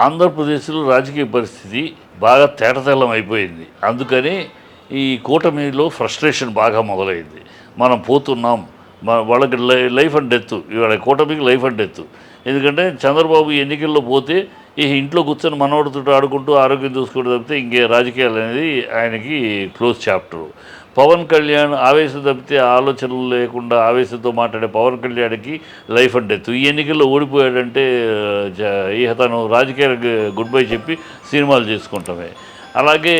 ఆంధ్రప్రదేశ్లో రాజకీయ పరిస్థితి బాగా తేటతెల్లం అయిపోయింది. అందుకని ఈ కూటమిలో ఫ్రస్ట్రేషన్ బాగా మొదలైంది. మనం పోతున్నాం, వాళ్ళకి లైఫ్ అండ్ డెత్, ఇవాళ కూటమికి లైఫ్ అండ్ డెత్. ఎందుకంటే చంద్రబాబు ఎన్నికల్లో పోతే ఈ ఇంట్లో కూర్చొని మనవడితో ఆడుకుంటూ ఆరోగ్యం చూసుకుంటూ తప్పితే ఇంకే రాజకీయాలు అనేది ఆయనకి క్లోజ్ చాప్టరు. పవన్ కళ్యాణ్ ఆవేశం తప్పితే ఆలోచనలు లేకుండా ఆవేశంతో మాట్లాడే పవన్ కళ్యాణ్కి లైఫ్ అండ్ డెత్. ఈ ఎన్నికల్లో ఓడిపోయాడంటే తను రాజకీయాలకు గుడ్ బై చెప్పి సినిమాలు చేసుకుంటామే. అలాగే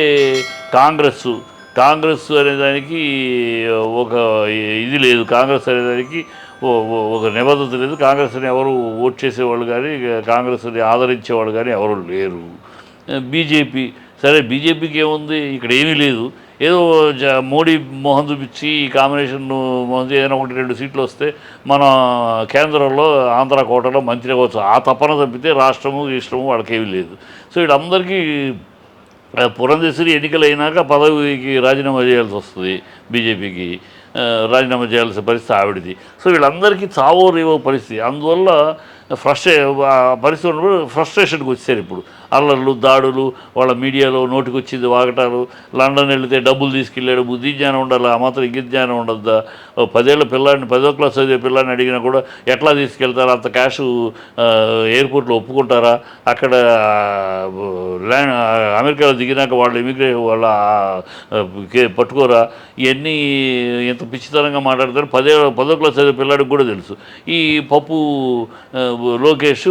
కాంగ్రెస్ అనేదానికి ఒక ఇది లేదు. కాంగ్రెస్ అనేదానికి ఒక నిబద్ధత లేదు. కాంగ్రెస్ని ఎవరు ఓట్ చేసేవాళ్ళు కానీ కాంగ్రెస్ని ఆదరించేవాళ్ళు కానీ ఎవరు లేరు. బీజేపీ సరే, బీజేపీకి ఏముంది, ఇక్కడ ఏమీ లేదు. ఏదో మోడీ మొహం చూపించి ఈ కాంబినేషన్ మొహం ఏదైనా 1-2 సీట్లు వస్తే మన కేంద్రంలో ఆంధ్ర కోటలో మంత్రి అవ్వచ్చు. ఆ తప్పన తప్పితే రాష్ట్రము ఇష్టము వాళ్ళకేమీ లేదు. సో వీళ్ళందరికీ పురంధేశ్వరి ఎన్నికలు అయినాక పదవికి రాజీనామా చేయాల్సి వస్తుంది. బీజేపీకి రాజీనామా చేయాల్సిన పరిస్థితి ఆవిడది. సో వీళ్ళందరికీ చావో రేవో పరిస్థితి. అందువల్ల పరిస్థితి ఉన్నప్పుడు ఫ్రస్ట్రేషన్కి వచ్చారు. ఇప్పుడు అల్లర్లు, దాడులు, వాళ్ళ మీడియాలో నోటికి వచ్చింది వాగటాలు, లండన్ వెళితే డబ్బులు తీసుకెళ్ళాడు, బుద్ధి జ్ఞానం ఉండాలి, ఆ మాత్రం ఇంగిత జ్ఞానం ఉండద్దా? 10 ఏళ్ల పిల్లాడిని 10వ క్లాస్ చదివే పిల్లాడిని అడిగినా కూడా ఎట్లా తీసుకెళ్తారు, అంత క్యాష్ ఎయిర్పోర్ట్లో ఒప్పుకుంటారా? అక్కడ అమెరికాలో దిగినాక వాళ్ళు ఇమిగ్రేషన్ వాళ్ళ పట్టుకోరా? ఇవన్నీ ఎంత పిచ్చితనంగా మాట్లాడతారు. 10వ క్లాస్ చదివే పిల్లాడికి కూడా తెలుసు. ఈ పప్పు లోకేష్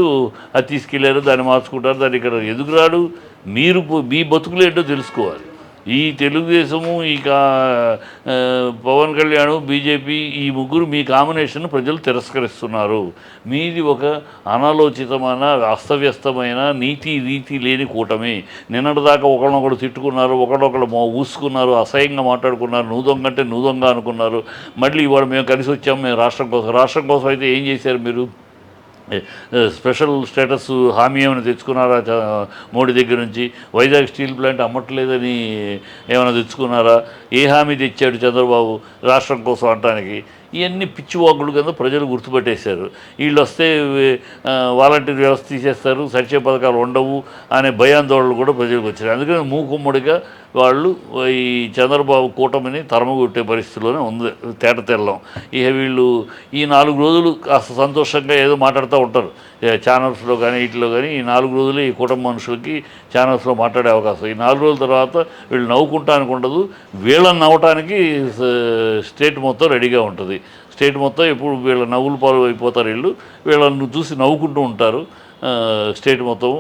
అది తీసుకెళ్ళారు, దాన్ని మార్చుకుంటారు, దాన్ని ఇక్కడ ఎందుకు రాడు? మీరు మీ బతుకులు ఏంటో తెలుసుకోవాలి. ఈ తెలుగుదేశము, ఇక పవన్ కళ్యాణ్, బీజేపీ, ఈ ముగ్గురు మీ కాంబినేషన్ ప్రజలు తిరస్కరిస్తున్నారు. మీది ఒక అనాలోచితమైన అస్తవ్యస్తమైన నీతి రీతి లేని కూటమి. నిన్నటిదాకా ఒకరినొకరు తిట్టుకున్నారు, ఒకరినొకరు ఊసుకున్నారు, అసహ్యంగా మాట్లాడుకున్నారు, నువ్వు దొంగ అంటే నువ్వు దొంగ అనుకున్నారు. మళ్ళీ ఇవాళ మేము కలిసి వచ్చాము, మేము రాష్ట్రం కోసం అయితే ఏం చేశారు మీరు? స్పెషల్ స్టేటస్ హామీ ఏమైనా తెచ్చుకున్నారా మోడీ దగ్గర నుంచి? వైజాగ్ స్టీల్ ప్లాంట్ అమ్మట్లేదని ఏమైనా తెచ్చుకున్నారా? ఏ హామీ తెచ్చాడు చంద్రబాబు రాష్ట్రం కోసం అనడానికి? ఇవన్నీ పిచ్చివాగులు కింద ప్రజలు గుర్తుపెట్టేశారు. వీళ్ళు వస్తే వాలంటీర్ వ్యవస్థ తీసేస్తారు, సంక్షేమ పథకాలు ఉండవు అనే భయాందోళనలు కూడా ప్రజలకు వచ్చారు. అందుకని మూకుమ్మడిగా వాళ్ళు ఈ చంద్రబాబు కూటమిని తరమగొట్టే పరిస్థితిలోనే ఉంది తేటతెల్లం. ఇక వీళ్ళు ఈ 4 రోజులు కాస్త సంతోషంగా ఏదో మాట్లాడుతూ ఉంటారు ఛానల్స్లో కానీ వీటిలో కానీ. ఈ 4 రోజులు ఈ కుటుంబ మనుషులకి ఛానల్స్లో మాట్లాడే అవకాశం. ఈ 4 రోజుల తర్వాత వీళ్ళు నవ్వుకుంటానికి ఉండదు, వీళ్ళని నవ్వటానికి స్టేట్ మొత్తం రెడీగా ఉంటుంది. స్టేట్ మొత్తం ఎప్పుడు వీళ్ళ నవ్వులు పాలు అయిపోతారు. వీళ్ళను చూసి నవ్వుకుంటూ ఉంటారు. స్టేట్ మొత్తం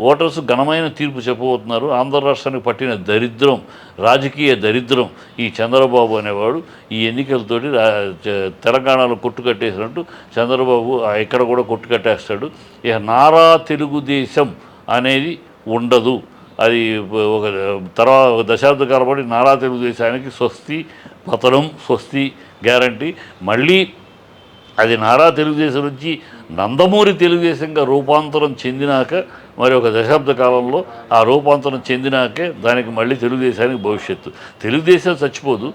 ఓటర్సు ఘనమైన తీర్పు చెప్పబోతున్నారు. ఆంధ్ర రాష్ట్రానికి పట్టిన దరిద్రం, రాజకీయ దరిద్రం ఈ చంద్రబాబు అనేవాడు ఈ ఎన్నికలతోటి తెలంగాణలో కొట్టుకట్టేసినట్టు చంద్రబాబు ఇక్కడ కూడా కొట్టుకట్టేస్తాడు. ఇక నారా తెలుగుదేశం అనేది ఉండదు. అది ఒక తర్వాత దశాబ్ద కాలపడి నారా తెలుగుదేశానికి స్వస్తి పతనం, స్వస్తి గ్యారంటీ. మళ్ళీ అది నారా తెలుగుదేశం నుంచి నందమూరి తెలుగుదేశంగా రూపాంతరం చెందినాక, మరి ఒక దశాబ్ద కాలంలో ఆ రూపాంతరం చెందినాకే దానికి మళ్ళీ తెలుగుదేశానికి భవిష్యత్తు. తెలుగుదేశం చచ్చిపోదు,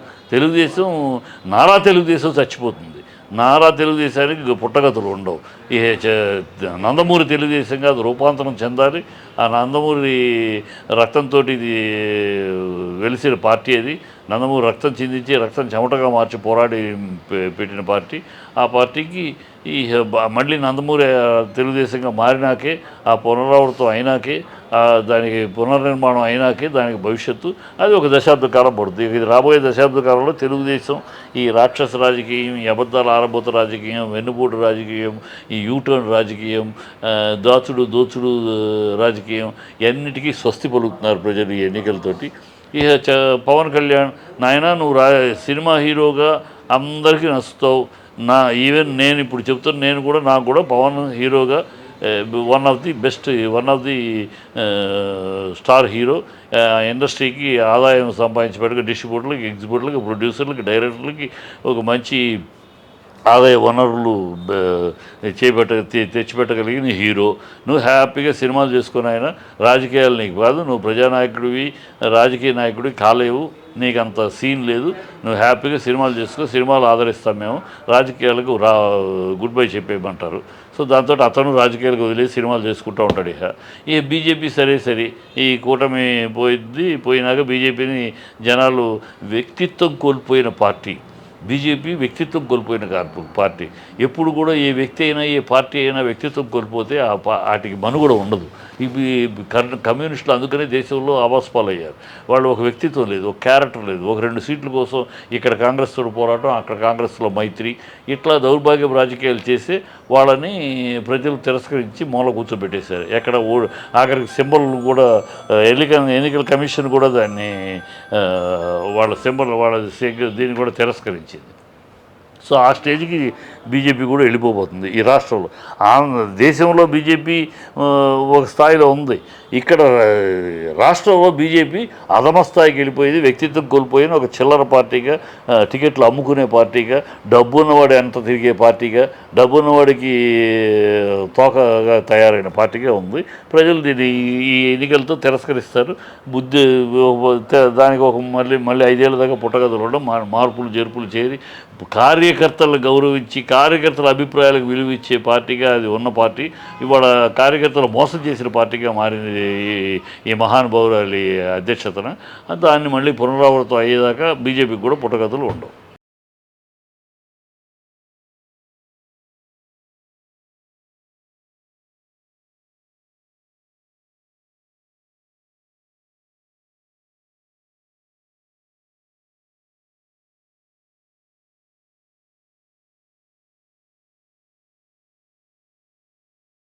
నారా తెలుగుదేశం చచ్చిపోతుంది. నారా తెలుగుదేశానికి పుట్టగతులు ఉండవు. ఈ నందమూరి తెలుగుదేశంగా అది రూపాంతరం చెందాలి. ఆ నందమూరి రక్తంతో ఇది వెలిసిన పార్టీ. అది నందమూరి రక్తం చిందించి రక్తం చెమటగా మార్చి పోరాడి పెట్టిన పార్టీ. ఆ పార్టీకి ఈ మళ్ళీ నందమూరి తెలుగుదేశంగా మారినాకే, ఆ పునరావృతం అయినాకే, దానికి పునర్నిర్మాణం అయినాకే దానికి భవిష్యత్తు. అది ఒక దశాబ్ద కాలం పడుతుంది. ఇది రాబోయే దశాబ్ద కాలంలో తెలుగుదేశం ఈ రాక్షస రాజకీయం, ఈ అబద్ధాల ఆరబోత రాజకీయం, వెన్నుపోటు రాజకీయం, ఈ యూటర్న్ రాజకీయం, దోచుడు రాజకీయం, ఎన్నిటికీ స్వస్తి పలుకుతున్నారు ప్రజలు ఈ ఎన్నికలతోటి. ఇక పవన్ కళ్యాణ్, నాయన నువ్వు సినిమా హీరోగా అందరికీ నచ్చుతావు. ఈవెన్ నేను ఇప్పుడు చెప్తాను, నాకు కూడా పవన్ హీరోగా one of the star hero. ఇండస్ట్రీకి ఆదాయం సంపాదించేటట్టుగా డిస్ట్రిబ్యూటర్లకి, ఎగ్జిబ్యూటర్లకి, ప్రొడ్యూసర్లకి, డైరెక్టర్లకి ఒక మంచి ఆదాయ వనరులు తెచ్చిపెట్టగలిగిన హీరో. నువ్వు హ్యాపీగా సినిమాలు చేసుకుని ఆయన రాజకీయాలు నీకు కాదు, నువ్వు ప్రజానాయకుడివి, రాజకీయ నాయకుడివి కాలేవు, నీకు అంత సీన్ లేదు. నువ్వు హ్యాపీగా సినిమాలు చేసుకో, సినిమాలు ఆదరిస్తాం మేము, రాజకీయాలకు గుడ్ బై చెప్పేయమంటారు. సో సో దాంతో అతను రాజకీయాలకు వదిలేసి సినిమాలు చేసుకుంటూ ఉంటాడు. ఈ బీజేపీ సరే ఈ కూటమి పోయినాక బీజేపీని జనాలు వ్యక్తిత్వం కోల్పోయిన పార్టీ. బీజేపీ వ్యక్తిత్వం కోల్పోయిన పార్టీ. ఎప్పుడు కూడా ఏ వ్యక్తి అయినా ఏ పార్టీ అయినా వ్యక్తిత్వం కోల్పోతే వాటికి మనుగడ ఉండదు. ఇవి కమ్యూనిస్టులు అందుకనే దేశంలో ఆవాసపాలయ్యారు. వాళ్ళు ఒక వ్యక్తిత్వం లేదు, ఒక క్యారెక్టర్ లేదు. ఒక 2 సీట్ల కోసం ఇక్కడ కాంగ్రెస్తో పోరాటం, అక్కడ కాంగ్రెస్లో మైత్రి, ఇట్లా దౌర్భాగ్యం రాజకీయాలు చేసి వాళ్ళని ప్రజలు తిరస్కరించి మూల కూర్చోబెట్టేశారు. ఎక్కడ ఆఖరికి సింబల్ కూడా ఎన్నికల కమిషన్ కూడా దాన్ని వాళ్ళ సింబల్ దీన్ని కూడా తిరస్కరించింది. సో ఆ స్టేజ్కి బీజేపీ కూడా వెళ్ళిపోబోతుంది ఈ రాష్ట్రంలో. దేశంలో బీజేపీ ఒక స్థాయిలో ఉంది. ఇక్కడ రాష్ట్రంలో బీజేపీ అధమ స్థాయికి వెళ్ళిపోయింది. వ్యక్తిత్వం కోల్పోయిన ఒక చిల్లర పార్టీగా, టికెట్లు అమ్ముకునే పార్టీగా, డబ్బున్నవాడు ఎంత తిరిగే పార్టీగా, డబ్బున్నవాడికి తోకగా తయారైన పార్టీగా ఉంది. ప్రజలు దీన్ని ఈ ఎన్నికలతో తిరస్కరిస్తారు. దానికి ఒక మళ్ళీ 5 ఏళ్ళ దాకా పుట్టగదులు ఉండడం, మార్పులు చేర్పులు చేరి కార్యకర్తలను గౌరవించి కార్యకర్తల అభిప్రాయాలకు విలువ ఇచ్చే పార్టీగా అది ఉన్న పార్టీ ఇవాళ కార్యకర్తలు మోసం చేసిన పార్టీగా మారింది ఈ మహానుభావురాలి అధ్యక్షతన. దాన్ని మళ్ళీ పునరావృతం అయ్యేదాకా బీజేపీకి కూడా పుట్టగతులు ఉండవు.